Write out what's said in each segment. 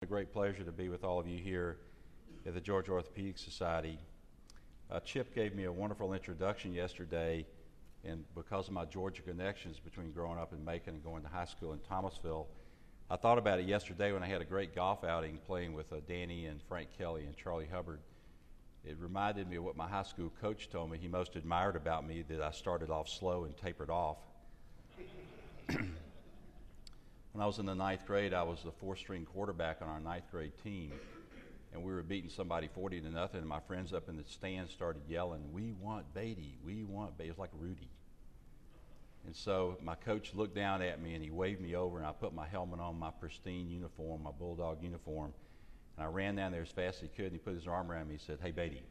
A great pleasure to be with all of you here at the Georgia Orthopaedic Society. Chip gave me a wonderful introduction yesterday, and because of my Georgia connections between growing up in Macon and going to high school in Thomasville, I thought about it yesterday when I had a great golf outing playing with Danny and Frank Kelly and Charlie Hubbard. It reminded me of what my high school coach told me he most admired about me, that I started off slow and tapered off. When I was in the ninth grade, I was the fourth-string quarterback on our ninth grade team, and we were beating somebody 40-0, and my friends up in the stands started yelling, "We want Beaty, we want Beaty." It was like Rudy. And so my coach looked down at me and he waved me over, and I put my helmet on, my pristine uniform, my Bulldog uniform, and I ran down there as fast as he could, and he put his arm around me and said, "Hey, Beaty,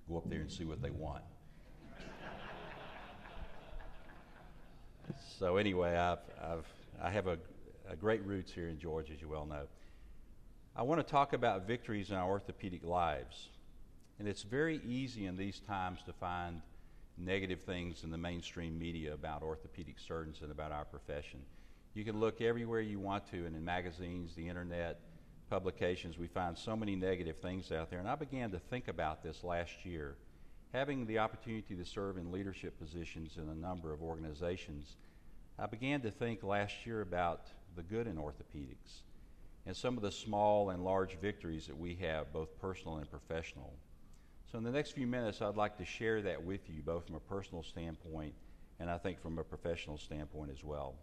go up there and see what they want." So anyway, I have a great roots here in Georgia, as you well know. I want to talk about victories in our orthopedic lives. And it's very easy in these times to find negative things in the mainstream media about orthopedic surgeons and about our profession. You can look everywhere you want to, and in magazines, the internet, publications, we find so many negative things out there. And I began to think about this last year. Having the opportunity to serve in leadership positions in a number of organizations, I began to think last year about the good in orthopedics and some of the small and large victories that we have, both personal and professional. So in the next few minutes, I'd like to share that with you, both from a personal standpoint and I think from a professional standpoint as well.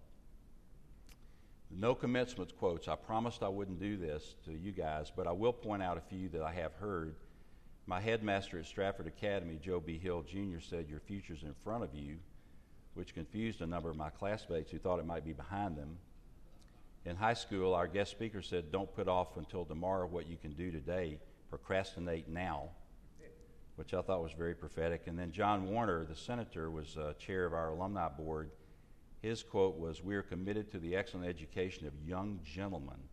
No commencement quotes. I promised I wouldn't do this to you guys, but I will point out a few that I have heard. My headmaster at Stratford Academy, Joe B. Hill Jr., said, "Your future's in front of you," which confused a number of my classmates who thought it might be behind them. In high school, our guest speaker said, "Don't put off until tomorrow what you can do today. Procrastinate now," which I thought was very prophetic. And then John Warner, the senator, was chair of our alumni board. His quote was, "We are committed to the excellent education of young gentlemen,"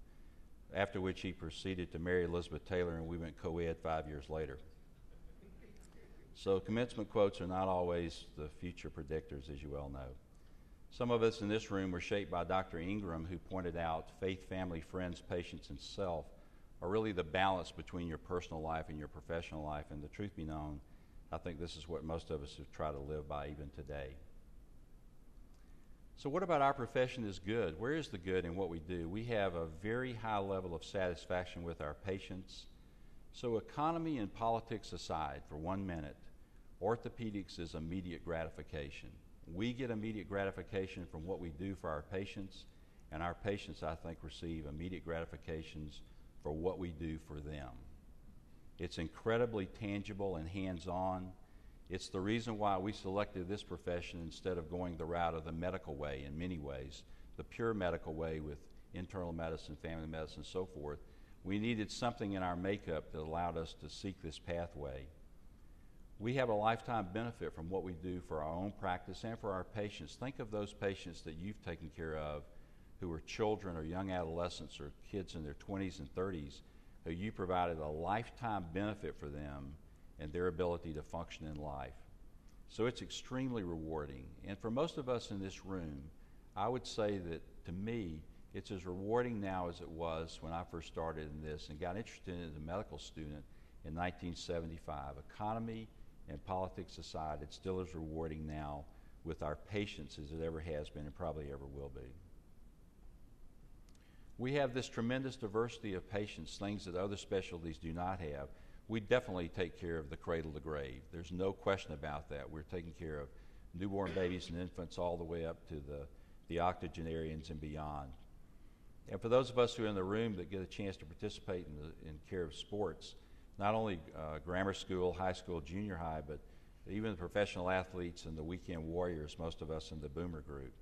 after which he proceeded to marry Elizabeth Taylor, and we went co-ed 5 years later. So commencement quotes are not always the future predictors, as you well know. Some of us in this room were shaped by Dr. Ingram, who pointed out faith, family, friends, patience, and self are really the balance between your personal life and your professional life. And the truth be known, I think this is what most of us have tried to live by even today. So what about our profession is good? Where is the good in what we do? We have a very high level of satisfaction with our patients. So economy and politics aside for 1 minute, orthopedics is immediate gratification. We get immediate gratification from what we do for our patients, and our patients, I think, receive immediate gratifications for what we do for them. It's incredibly tangible and hands-on. It's the reason why we selected this profession instead of going the route of the medical way in many ways, the pure medical way with internal medicine, family medicine, and so forth. We needed something in our makeup that allowed us to seek this pathway. We have a lifetime benefit from what we do for our own practice and for our patients. Think of those patients that you've taken care of who are children or young adolescents or kids in their 20s and 30s, who you provided a lifetime benefit for them and their ability to function in life. So it's extremely rewarding. And for most of us in this room, I would say that to me, it's as rewarding now as it was when I first started in this and got interested in it as a medical student in 1975. Economy and politics aside, it's still as rewarding now with our patients as it ever has been and probably ever will be. We have this tremendous diversity of patients, things that other specialties do not have. We definitely take care of the cradle to grave. There's no question about that. We're taking care of newborn babies and infants all the way up to the octogenarians and beyond. And for those of us who are in the room that get a chance to participate in care of sports, not only grammar school, high school, junior high, but even the professional athletes and the weekend warriors, most of us in the boomer group.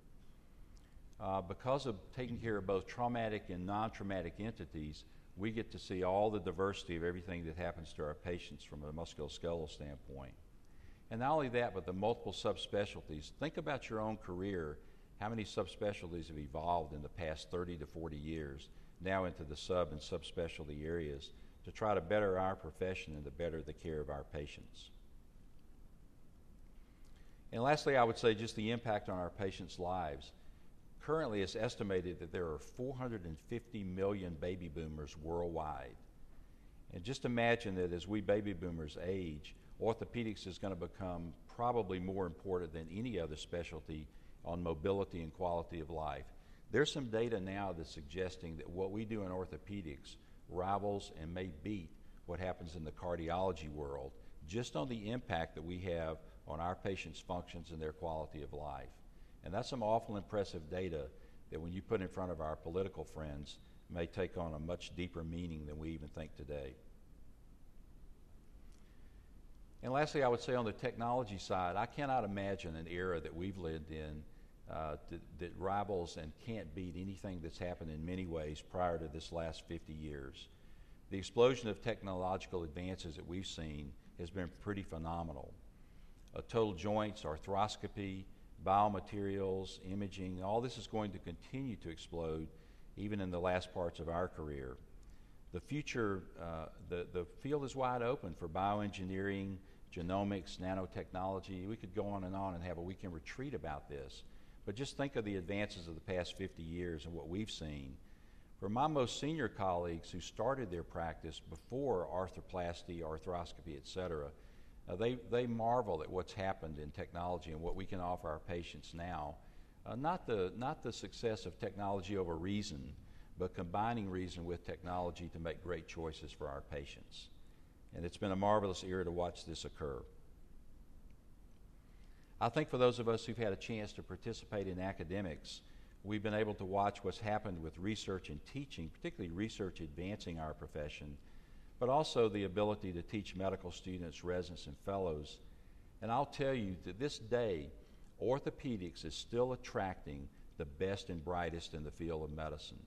Because of taking care of both traumatic and non-traumatic entities, we get to see all the diversity of everything that happens to our patients from a musculoskeletal standpoint. And not only that, but the multiple subspecialties. Think about your own career. How many subspecialties have evolved in the past 30 to 40 years, now into the sub and subspecialty areas, to try to better our profession and to better the care of our patients. And lastly, I would say just the impact on our patients' lives. currently it's estimated that there are 450 million baby boomers worldwide. And just imagine that as we baby boomers age, orthopedics is going to become probably more important than any other specialty on mobility and quality of life. There's some data now that's suggesting that what we do in orthopedics rivals and may beat what happens in the cardiology world, just on the impact that we have on our patients' functions and their quality of life. And that's some awful impressive data that when you put in front of our political friends may take on a much deeper meaning than we even think today. And lastly, I would say on the technology side, I cannot imagine an era that we've lived in that rivals and can't beat anything that's happened in many ways prior to this last 50 years. The explosion of technological advances that we've seen has been pretty phenomenal. Total joints, arthroscopy, biomaterials, imaging, all this is going to continue to explode even in the last parts of our career. The future, the field is wide open for bioengineering, genomics, nanotechnology. We could go on and have a weekend retreat about this. But just think of the advances of the past 50 years and what we've seen. For my most senior colleagues who started their practice before arthroplasty, arthroscopy, et cetera, they marvel at what's happened in technology and what we can offer our patients now. Not the success of technology over reason, but combining reason with technology to make great choices for our patients. And it's been a marvelous era to watch this occur. I think for those of us who've had a chance to participate in academics, we've been able to watch what's happened with research and teaching, particularly research advancing our profession, but also the ability to teach medical students, residents, and fellows. And I'll tell you, to this day, orthopedics is still attracting the best and brightest in the field of medicine.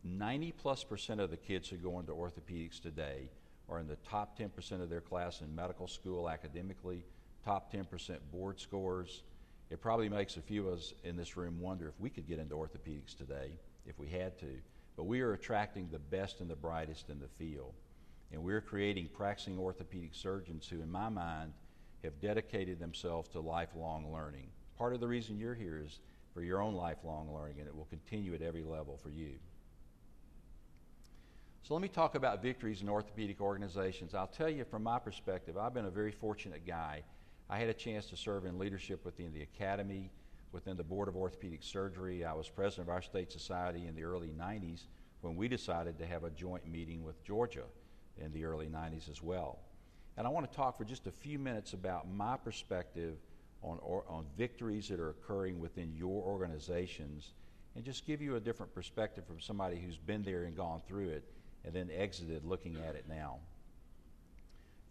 90+% of the kids who go into orthopedics today are in the top 10% of their class in medical school academically, top 10% board scores. It probably makes a few of us in this room wonder if we could get into orthopedics today, if we had to. But we are attracting the best and the brightest in the field. And we're creating practicing orthopedic surgeons who, in my mind, have dedicated themselves to lifelong learning. Part of the reason you're here is for your own lifelong learning, and it will continue at every level for you. So let me talk about victories in orthopedic organizations. I'll tell you from my perspective, I've been a very fortunate guy. I had a chance to serve in leadership within the Academy, within the Board of Orthopedic Surgery. I was president of our state society in the early 90s when we decided to have a joint meeting with Georgia in the early 90s as well. And I want to talk for just a few minutes about my perspective on victories that are occurring within your organizations and just give you a different perspective from somebody who's been there and gone through it and then exited looking at it now.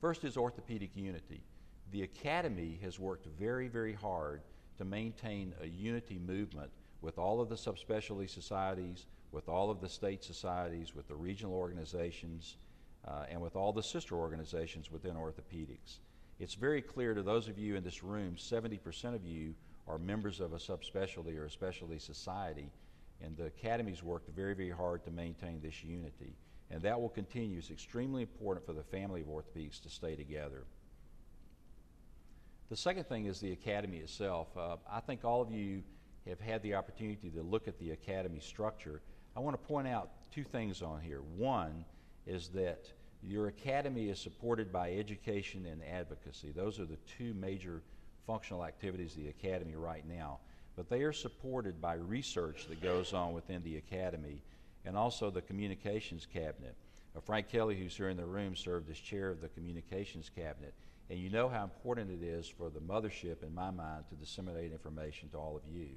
First is Orthopaedic Unity. The Academy has worked very, very hard to maintain a unity movement with all of the subspecialty societies, with all of the state societies, with the regional organizations, and with all the sister organizations within orthopedics. It's very clear to those of you in this room, 70% of you are members of a subspecialty or a specialty society, and the Academy's worked very, very hard to maintain this unity. And that will continue. It's extremely important for the family of orthopedics to stay together. The second thing is the Academy itself. I think all of you have had the opportunity to look at the Academy structure. I want to point out two things on here. One is that your Academy is supported by education and advocacy. Those are the two major functional activities of the Academy right now. But they are supported by research that goes on within the Academy and also the Communications Cabinet. Frank Kelly, who's here in the room, served as chair of the Communications Cabinet. And you know how important it is for the mothership, in my mind, to disseminate information to all of you.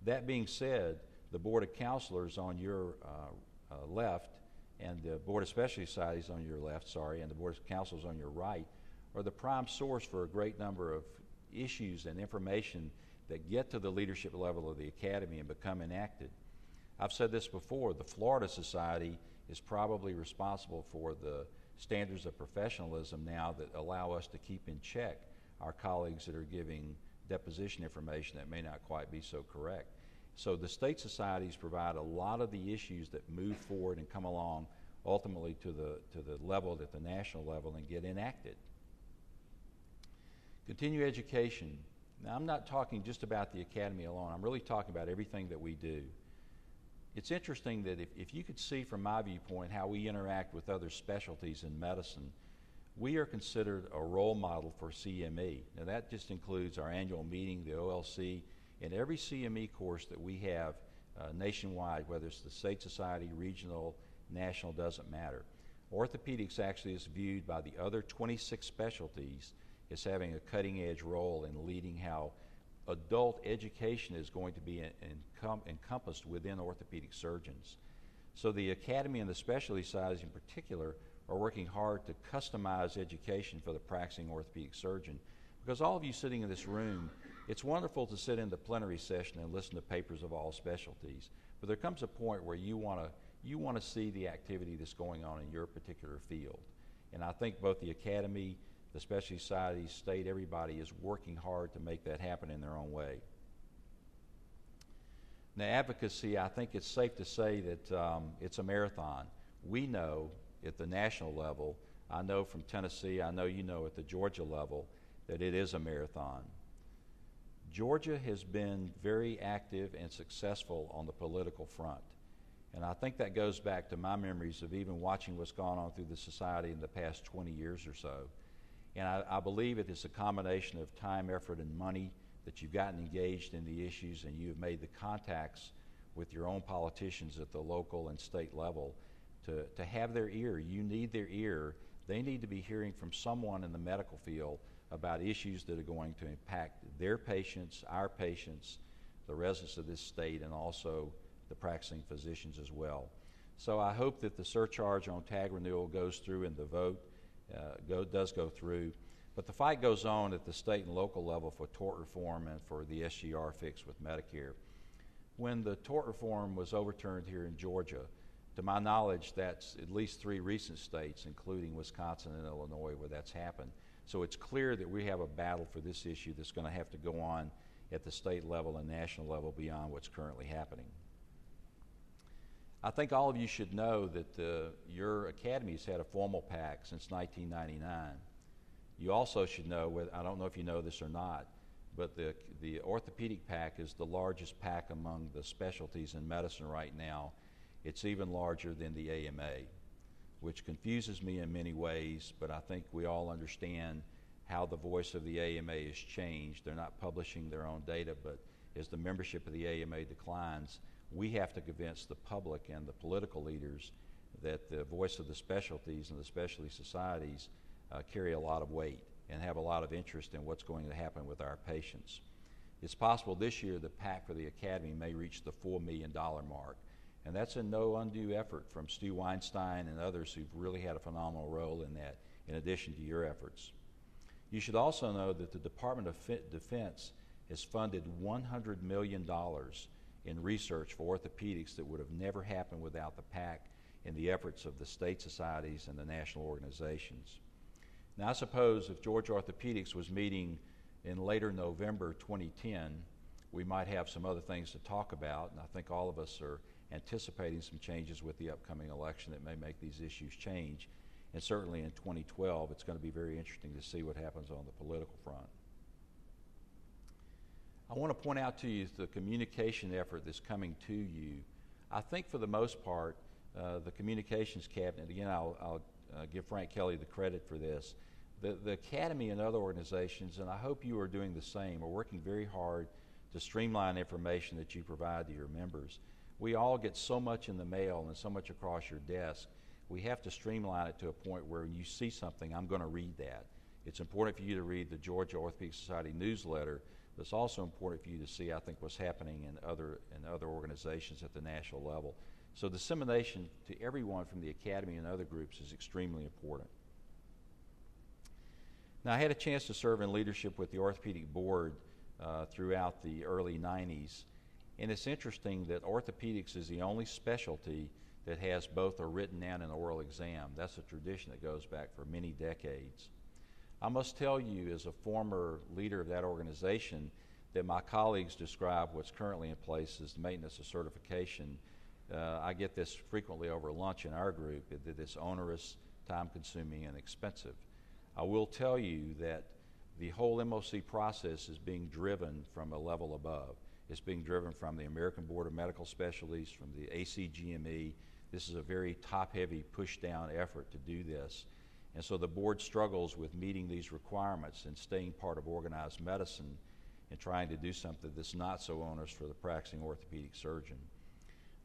That being said, the Board of Counselors on your left and the Board of Specialty Societies on your left, and the Board of Counselors on your right are the prime source for a great number of issues and information that get to the leadership level of the Academy and become enacted. I've said this before, the Florida Society is probably responsible for the standards of professionalism now that allow us to keep in check our colleagues that are giving deposition information that may not quite be so correct. So the state societies provide a lot of the issues that move forward and come along ultimately to the level, at the national level, and get enacted. Continue education. Now, I'm not talking just about the academy alone. I'm really talking about everything that we do. It's interesting that if you could see from my viewpoint how we interact with other specialties in medicine, we are considered a role model for CME. Now, that just includes our annual meeting, the OLC, and every CME course that we have nationwide, whether it's the state society, regional, national, doesn't matter. Orthopedics actually is viewed by the other 26 specialties as having a cutting-edge role in leading how adult education is going to be encompassed within orthopedic surgeons. So the academy and the specialty societies in particular are working hard to customize education for the practicing orthopedic surgeon. Because all of you sitting in this room, it's wonderful to sit in the plenary session and listen to papers of all specialties, but there comes a point where you want to see the activity that's going on in your particular field. And I think both the academy, the specialty societies, state, everybody is working hard to make that happen in their own way. Now, advocacy, I think it's safe to say that it's a marathon. We know at the national level, I know from Tennessee, I know you know at the Georgia level, that it is a marathon. Georgia has been very active and successful on the political front. And I think that goes back to my memories of even watching what's gone on through the society in the past 20 years or so. And I believe it is a combination of time, effort, and money that you've gotten engaged in the issues and you've made the contacts with your own politicians at the local and state level to have their ear. You need their ear. They need to be hearing from someone in the medical field about issues that are going to impact their patients, our patients, the residents of this state, and also the practicing physicians as well. So I hope that the surcharge on tag renewal goes through and the vote does go through. But the fight goes on at the state and local level for tort reform and for the SGR fix with Medicare. When the tort reform was overturned here in Georgia, to my knowledge, that's at least 3 recent states, including Wisconsin and Illinois, where that's happened. So it's clear that we have a battle for this issue that's going to have to go on at the state level and national level beyond what's currently happening. I think all of you should know that your academies had a formal pack since 1999. You also should know, I don't know if you know this or not, but the Orthopaedic Pack is the largest pack among the specialties in medicine right now. It's even larger than the AMA, which confuses me in many ways, but I think we all understand how the voice of the AMA has changed. They're not publishing their own data, but as the membership of the AMA declines, we have to convince the public and the political leaders that the voice of the specialties and the specialty societies carry a lot of weight and have a lot of interest in what's going to happen with our patients. It's possible this year the PAC for the Academy may reach the $4 million mark, and that's in no undue effort from Stu Weinstein and others who've really had a phenomenal role in that, in addition to your efforts. You should also know that the Department of Defense has funded $100 million in research for orthopedics that would have never happened without the PAC and the efforts of the state societies and the national organizations. Now, I suppose if Georgia Orthopedics was meeting in later November 2010, we might have some other things to talk about, and I think all of us are anticipating some changes with the upcoming election that may make these issues change. And certainly in 2012, it's going to be very interesting to see what happens on the political front. I want to point out to you the communication effort that's coming to you. I think for the most part, the communications cabinet, again, I'll give Frank Kelly the credit for this, the Academy and other organizations, and I hope you are doing the same, are working very hard to streamline information that you provide to your members. We all get so much in the mail and so much across your desk. We have to streamline it to a point where when you see something, I'm going to read that. It's important for you to read the Georgia Orthopedic Society newsletter, but it's also important for you to see, I think, what's happening in other organizations at the national level. So dissemination to everyone from the Academy and other groups is extremely important. Now, I had a chance to serve in leadership with the Orthopedic Board throughout the early 90s, and it's interesting that orthopedics is the only specialty that has both a written and an oral exam. That's a tradition that goes back for many decades. I must tell you, as a former leader of that organization, that my colleagues describe what's currently in place as the maintenance of certification. I get this frequently over lunch in our group, that it's onerous, time-consuming, and expensive. I will tell you that the whole MOC process is being driven from a level above. It's being driven from the American Board of Medical Specialties, from the ACGME. This is a very top-heavy, push-down effort to do this. And so the board struggles with meeting these requirements and staying part of organized medicine and trying to do something that's not so onerous for the practicing orthopedic surgeon.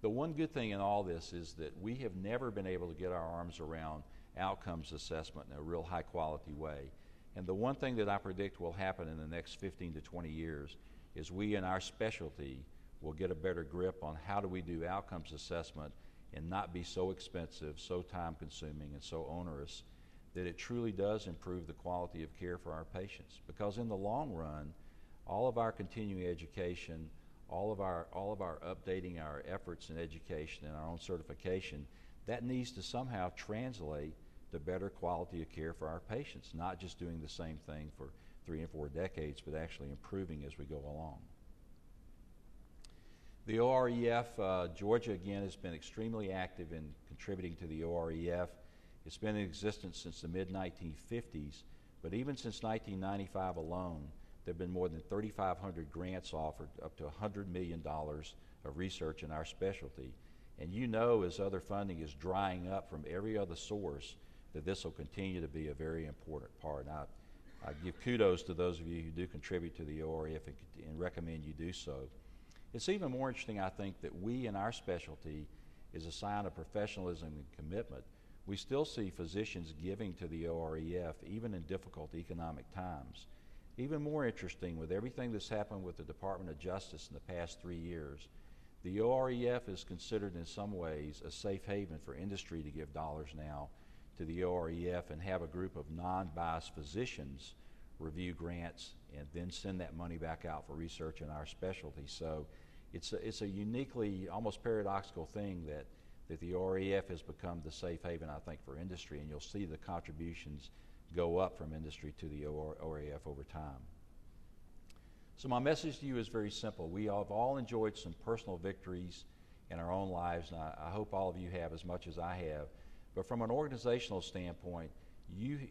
The one good thing in all this is that we have never been able to get our arms around outcomes assessment in a real high-quality way. And the one thing that I predict will happen in the next 15 to 20 years is we in our specialty will get a better grip on how do we do outcomes assessment and not be so expensive, so time-consuming, and so onerous that it truly does improve the quality of care for our patients. Because in the long run, all of our continuing education, all of our updating our efforts in education and our own certification, that needs to somehow translate to better quality of care for our patients, not just doing the same thing for 3 and 4 decades, but actually improving as we go along. The OREF, Georgia again has been extremely active in contributing to the OREF. It's been in existence since the mid-1950s, but even since 1995 alone, there have been more than 3,500 grants offered, up to $100 million of research in our specialty. And you know, as other funding is drying up from every other source, that this will continue to be a very important part. And I give kudos to those of you who do contribute to the OREF and recommend you do so. It's even more interesting, I think, that we in our specialty, is a sign of professionalism and commitment. We still see physicians giving to the OREF even in difficult economic times. Even more interesting, with everything that's happened with the Department of Justice in the past 3 years, the OREF is considered in some ways a safe haven for industry to give dollars now to the OREF and have a group of non-biased physicians review grants and then send that money back out for research in our specialty. So it's a uniquely, almost paradoxical thing that the OREF has become the safe haven, I think, for industry, and you'll see the contributions go up from industry to the OREF over time. So my message to you is very simple. We have all enjoyed some personal victories in our own lives, and I hope all of you have as much as I have. But from an organizational standpoint,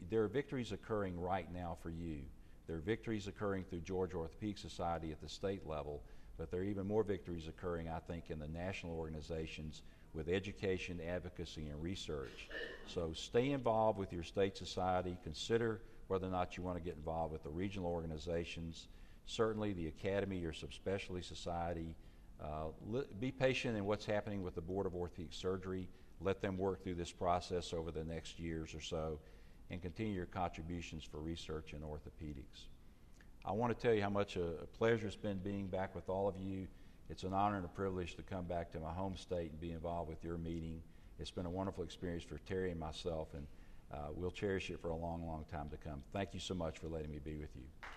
there are victories occurring right now for you. There are victories occurring through Georgia Orthopaedic Society at the state level, but there are even more victories occurring, I think, in the national organizations with education, advocacy, and research. So stay involved with your state society. Consider whether or not you want to get involved with the regional organizations, certainly the academy or subspecialty society. Be patient in what's happening with the Board of Orthopedic Surgery. Let them work through this process over the next years or so, and continue your contributions for research in orthopedics. I want to tell you how much a pleasure it's been being back with all of you. It's an honor and a privilege to come back to my home state and be involved with your meeting. It's been a wonderful experience for Terry and myself, and we'll cherish it for a long, long time to come. Thank you so much for letting me be with you.